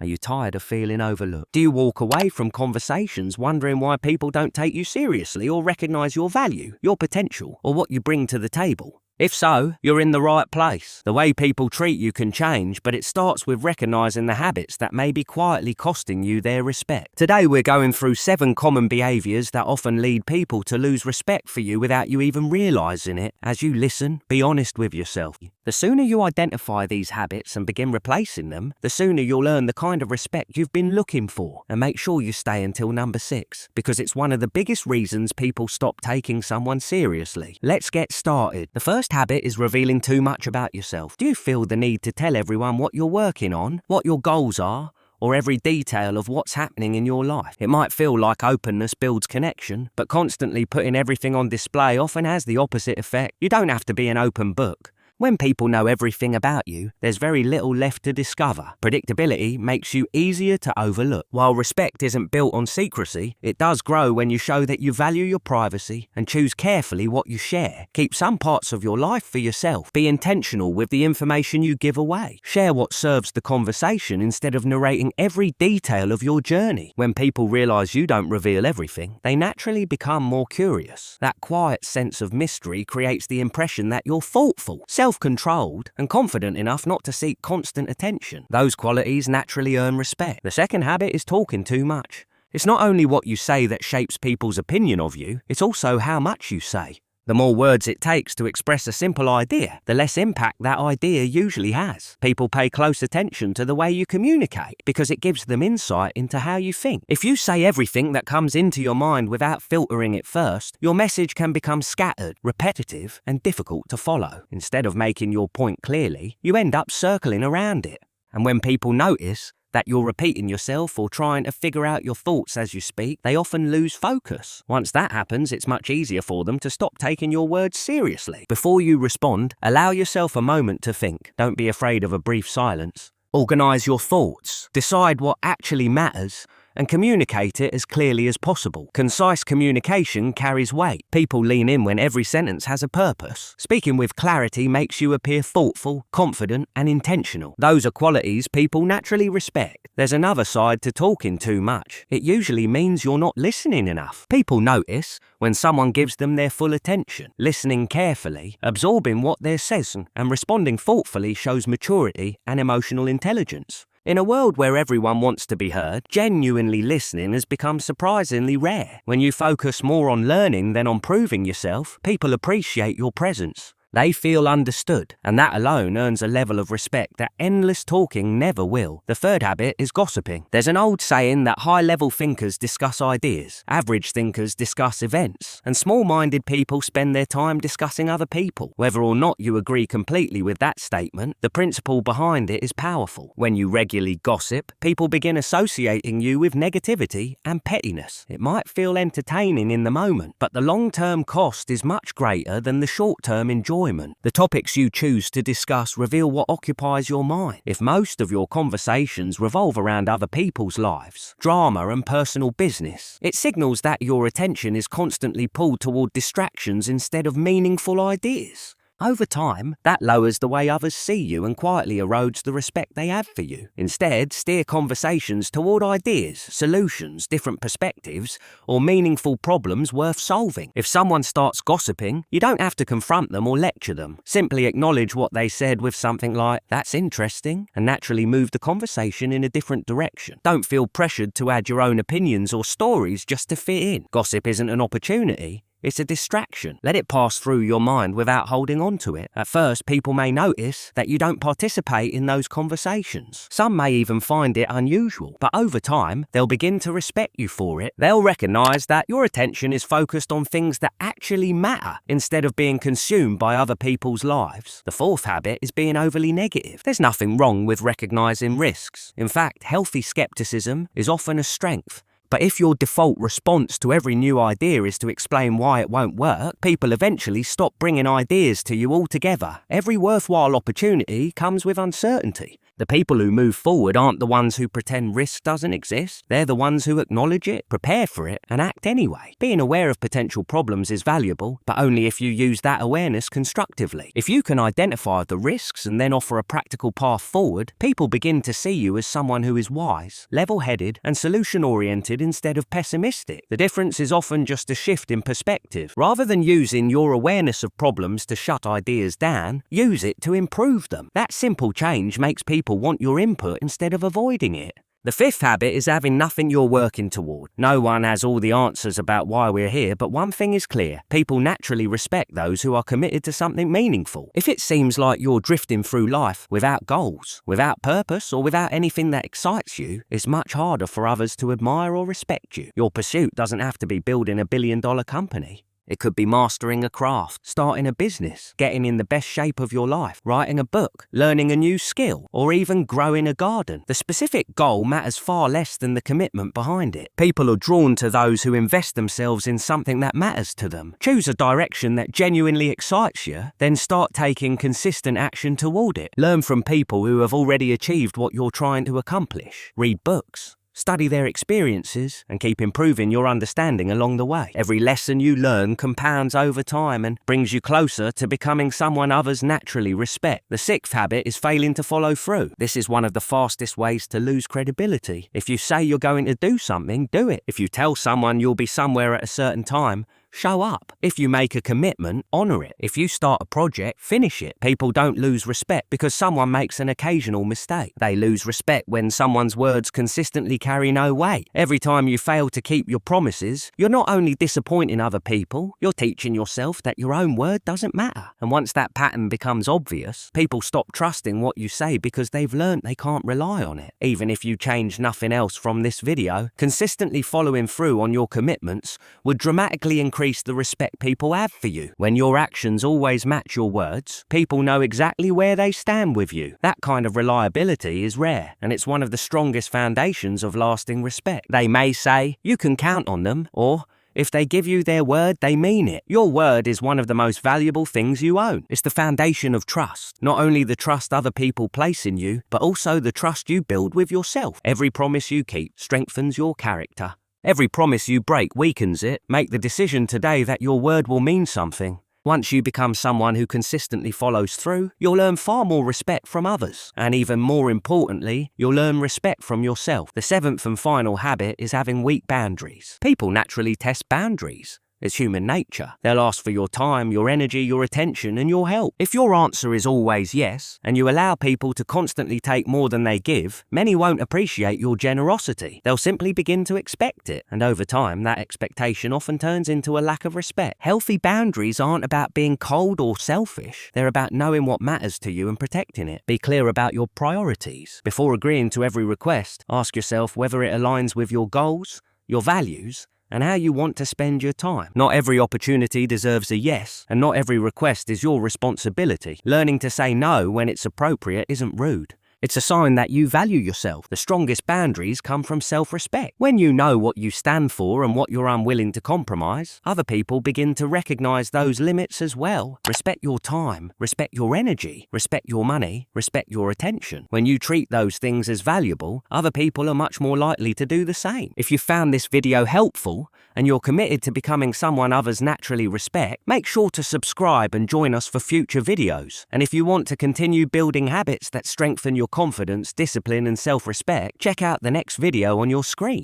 Are you tired of feeling overlooked? Do you walk away from conversations wondering why people don't take you seriously or recognize your value, your potential, or what you bring to the table? If so, you're in the right place. The way people treat you can change, but it starts with recognizing the habits that may be quietly costing you their respect. Today we're going through 7 common behaviors that often lead people to lose respect for you without you even realizing it. As you listen, be honest with yourself. The sooner you identify these habits and begin replacing them, the sooner you'll earn the kind of respect you've been looking for. And make sure you stay until number 6, because it's one of the biggest reasons people stop taking someone seriously. Let's get started. The first habit is revealing too much about yourself. Do you feel the need to tell everyone what you're working on, what your goals are, or every detail of what's happening in your life? It might feel like openness builds connection, but constantly putting everything on display often has the opposite effect. You don't have to be an open book. When people know everything about you, there's very little left to discover. Predictability makes you easier to overlook. While respect isn't built on secrecy, it does grow when you show that you value your privacy and choose carefully what you share. Keep some parts of your life for yourself. Be intentional with the information you give away. Share what serves the conversation instead of narrating every detail of your journey. When people realize you don't reveal everything, they naturally become more curious. That quiet sense of mystery creates the impression that you're thoughtful, self-controlled, and confident enough not to seek constant attention. Those qualities naturally earn respect. The second habit is talking too much. It's not only what you say that shapes people's opinion of you, it's also how much you say. The more words it takes to express a simple idea, the less impact that idea usually has. People pay close attention to the way you communicate because it gives them insight into how you think. If you say everything that comes into your mind without filtering it first, your message can become scattered, repetitive, and difficult to follow. Instead of making your point clearly, you end up circling around it. And when people notice that you're repeating yourself or trying to figure out your thoughts as you speak, they often lose focus. Once that happens, it's much easier for them to stop taking your words seriously. Before you respond, allow yourself a moment to think. Don't be afraid of a brief silence. Organize your thoughts. Decide what actually matters and communicate it as clearly as possible. Concise communication carries weight. People lean in when every sentence has a purpose. Speaking with clarity makes you appear thoughtful, confident, and intentional. Those are qualities people naturally respect. There's another side to talking too much. It usually means you're not listening enough. People notice when someone gives them their full attention. Listening carefully, absorbing what they're saying, and responding thoughtfully shows maturity and emotional intelligence. In a world where everyone wants to be heard, genuinely listening has become surprisingly rare. When you focus more on learning than on proving yourself, people appreciate your presence. They feel understood, and that alone earns a level of respect that endless talking never will. The third habit is gossiping. There's an old saying that high-level thinkers discuss ideas, average thinkers discuss events, and small-minded people spend their time discussing other people. Whether or not you agree completely with that statement, the principle behind it is powerful. When you regularly gossip, people begin associating you with negativity and pettiness. It might feel entertaining in the moment, but the long-term cost is much greater than the short-term enjoyment. The topics you choose to discuss reveal what occupies your mind. If most of your conversations revolve around other people's lives, drama, and personal business, it signals that your attention is constantly pulled toward distractions instead of meaningful ideas. Over time, that lowers the way others see you and quietly erodes the respect they have for you. Instead, steer conversations toward ideas, solutions, different perspectives, or meaningful problems worth solving. If someone starts gossiping, you don't have to confront them or lecture them. Simply acknowledge what they said with something like, "That's interesting," and naturally move the conversation in a different direction. Don't feel pressured to add your own opinions or stories just to fit in. Gossip isn't an opportunity. It's a distraction. Let it pass through your mind without holding on to it. At first, people may notice that you don't participate in those conversations. Some may even find it unusual, but over time, they'll begin to respect you for it. They'll recognize that your attention is focused on things that actually matter instead of being consumed by other people's lives. The fourth habit is being overly negative. There's nothing wrong with recognizing risks. In fact, healthy skepticism is often a strength. But if your default response to every new idea is to explain why it won't work, people eventually stop bringing ideas to you altogether. Every worthwhile opportunity comes with uncertainty. The people who move forward aren't the ones who pretend risk doesn't exist. They're the ones who acknowledge it, prepare for it, and act anyway. Being aware of potential problems is valuable, but only if you use that awareness constructively. If you can identify the risks and then offer a practical path forward, people begin to see you as someone who is wise, level-headed, and solution-oriented instead of pessimistic. The difference is often just a shift in perspective. Rather than using your awareness of problems to shut ideas down, use it to improve them. That simple change makes people want your input instead of avoiding it. The fifth habit is having nothing you're working toward. No one has all the answers about why we're here, but one thing is clear. People naturally respect those who are committed to something meaningful. If it seems like you're drifting through life without goals, without purpose, or without anything that excites you, it's much harder for others to admire or respect you. Your pursuit doesn't have to be building a billion-dollar company. It could be mastering a craft, starting a business, getting in the best shape of your life, writing a book, learning a new skill, or even growing a garden. The specific goal matters far less than the commitment behind it. People are drawn to those who invest themselves in something that matters to them. Choose a direction that genuinely excites you, then start taking consistent action toward it. Learn from people who have already achieved what you're trying to accomplish. Read books. Study their experiences and keep improving your understanding along the way. Every lesson you learn compounds over time and brings you closer to becoming someone others naturally respect. The sixth habit is failing to follow through. This is one of the fastest ways to lose credibility. If you say you're going to do something, do it. If you tell someone you'll be somewhere at a certain time, show up. If you make a commitment, honor it. If you start a project, finish it. People don't lose respect because someone makes an occasional mistake. They lose respect when someone's words consistently carry no weight. Every time you fail to keep your promises, you're not only disappointing other people, you're teaching yourself that your own word doesn't matter. And once that pattern becomes obvious, people stop trusting what you say because they've learned they can't rely on it. Even if you change nothing else from this video, consistently following through on your commitments would dramatically increase the respect people have for you. When your actions always match your words, people know exactly where they stand with you. That kind of reliability is rare, and it's one of the strongest foundations of lasting respect. They may say, "You can count on them," or, if they give you their word, they mean it. Your word is one of the most valuable things you own. It's the foundation of trust. Not only the trust other people place in you, but also the trust you build with yourself. Every promise you keep strengthens your character. Every promise you break weakens it. Make the decision today that your word will mean something. Once you become someone who consistently follows through, you'll earn far more respect from others. And even more importantly, you'll earn respect from yourself. The seventh and final habit is having weak boundaries. People naturally test boundaries. It's human nature. They'll ask for your time, your energy, your attention, and your help. If your answer is always yes, and you allow people to constantly take more than they give, many won't appreciate your generosity. They'll simply begin to expect it, and over time, that expectation often turns into a lack of respect. Healthy boundaries aren't about being cold or selfish. They're about knowing what matters to you and protecting it. Be clear about your priorities. Before agreeing to every request, ask yourself whether it aligns with your goals, your values, and how you want to spend your time. Not every opportunity deserves a yes, and not every request is your responsibility. Learning to say no when it's appropriate isn't rude. It's a sign that you value yourself. The strongest boundaries come from self-respect. When you know what you stand for and what you're unwilling to compromise, other people begin to recognize those limits as well. Respect your time, respect your energy, respect your money, respect your attention. When you treat those things as valuable, other people are much more likely to do the same. If you found this video helpful and you're committed to becoming someone others naturally respect, make sure to subscribe and join us for future videos. And if you want to continue building habits that strengthen your confidence, discipline, and self-respect, check out the next video on your screen.